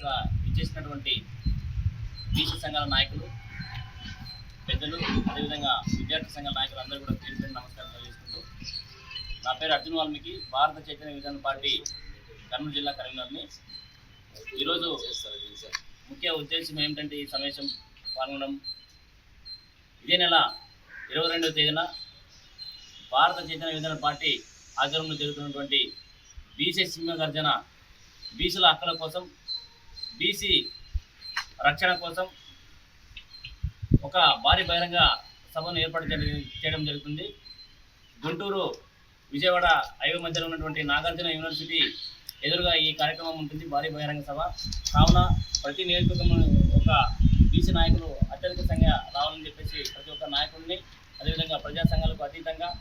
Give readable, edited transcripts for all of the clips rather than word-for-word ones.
ఇక్కడ ఇచ్చేసినటువంటి బీసీ సంఘాల నాయకులు, పెద్దలు, అదేవిధంగా విద్యార్థి సంఘాల నాయకులు అందరూ కూడా పేరు పేరు నమస్కారం తెలియజేసుకుంటూ, నా పేరు అర్జున్ వాల్మీకి, భారత చైతన్య విధాన పార్టీ కర్నూలు జిల్లా కన్వీనర్ని. ఈరోజు ముఖ్య ఉద్దేశం ఏమిటంటే ఈ సమావేశం పాల్గొనడం, ఇదే నెల 22వ తేదీన భారత చైతన్య విధాన పార్టీ ఆధ్వర్యంలో జరుగుతున్నటువంటి బీసీ సింహగర్జన, బీసీల హక్కుల కోసం, బీసీ రక్షణ కోసం ఒక భారీ బహిరంగ సభను ఏర్పాటు చేయడం జరుగుతుంది. గుంటూరు విజయవాడ హైవే మధ్యలో ఉన్నటువంటి నాగార్జున యూనివర్సిటీ ఎదురుగా ఈ కార్యక్రమం ఉంటుంది, భారీ బహిరంగ సభ. కావున ప్రతి నియోజకవర్గంలో ఒక బీసీ నాయకులు అత్యధిక సంఖ్య రావాలని చెప్పేసి ప్రతి ఒక్క నాయకుడిని, అదేవిధంగా ప్రజా సంఘాలకు అతీతంగా,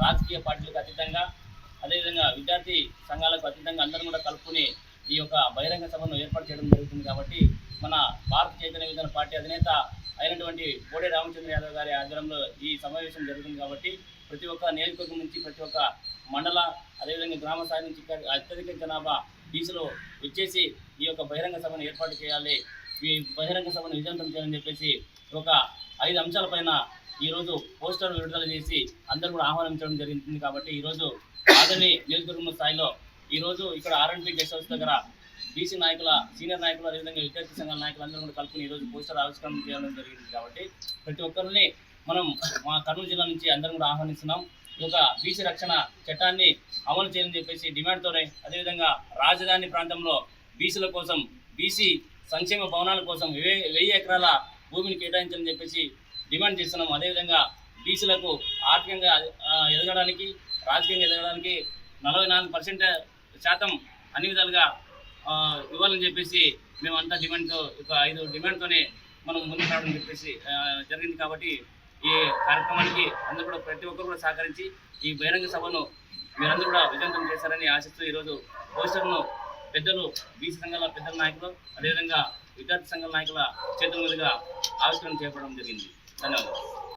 రాజకీయ పార్టీలకు అతీతంగా, అదేవిధంగా విద్యార్థి సంఘాలకు అతీతంగా అందరూ కూడా కలుపుకుని ఈ యొక్క బహిరంగ సభను ఏర్పాటు చేయడం జరుగుతుంది. కాబట్టి మన భారత చైతన్య విధాన పార్టీ అధినేత అయినటువంటి బోడే రామచంద్ర యాదవ్ గారి ఆధ్వర్యంలో ఈ సమావేశం జరుగుతుంది. కాబట్టి ప్రతి ఒక్క నియోజకవర్గం నుంచి, ప్రతి ఒక్క మండల, అదేవిధంగా గ్రామ స్థాయి నుంచి అత్యధిక జనాభా బీసీలో వచ్చేసి ఈ యొక్క బహిరంగ సభను ఏర్పాటు చేయాలి, ఈ బహిరంగ సభను విజయవంతం చేయాలని చెప్పేసి ఒక 5 అంశాలపైన ఈరోజు పోస్టర్ విడుదల చేసి అందరూ కూడా ఆహ్వానించడం జరుగుతుంది. కాబట్టి ఈరోజు ఆదరణి నియోజకవర్గం స్థాయిలో ఈరోజు ఇక్కడ ఆర్ఎండ్పీ గెస్ట్ హౌస్ దగ్గర బీసీ నాయకుల, సీనియర్ నాయకులు, అదేవిధంగా విద్యార్థి సంఘాల నాయకులు అందరూ కూడా కలుపుకుని ఈరోజు పోస్టర్ ఆవిష్కరణ చేయడం జరిగింది. కాబట్టి ప్రతి ఒక్కరిని మనం మా కర్నూలు జిల్లా నుంచి అందరం కూడా ఆహ్వానిస్తున్నాం. ఈ యొక్క బీసీ రక్షణ చట్టాన్ని అమలు చేయాలని చెప్పేసి డిమాండ్తోనే, అదేవిధంగా రాజధాని ప్రాంతంలో బీసీల కోసం, బీసీ సంక్షేమ భవనాల కోసం 1000 ఎకరాల భూమిని కేటాయించాలని చెప్పేసి డిమాండ్ చేస్తున్నాం. అదేవిధంగా బీసీలకు ఆర్థికంగా ఎదగడానికి, రాజకీయంగా ఎదగడానికి 44% అన్ని విధాలుగా ఇవ్వాలని చెప్పేసి మేమంతా డిమాండ్తో, ఒక 5 డిమాండ్తోనే మనం ముందుకు రావడం చెప్పేసి జరిగింది. కాబట్టి ఈ కార్యక్రమానికి అందరూ కూడా, ప్రతి ఒక్కరు కూడా సహకరించి ఈ బహిరంగ సభను మీరందరూ కూడా విజయవంతం చేశారని ఆశిస్తూ ఈరోజు పోస్టర్ను పెద్దలు, బీసీ సంఘాల పెద్దల నాయకులు, అదేవిధంగా విద్యార్థి సంఘాల నాయకుల చేతుల మీదుగా ఆవిష్కరణ చేపట్టడం జరిగింది. ధన్యవాదాలు.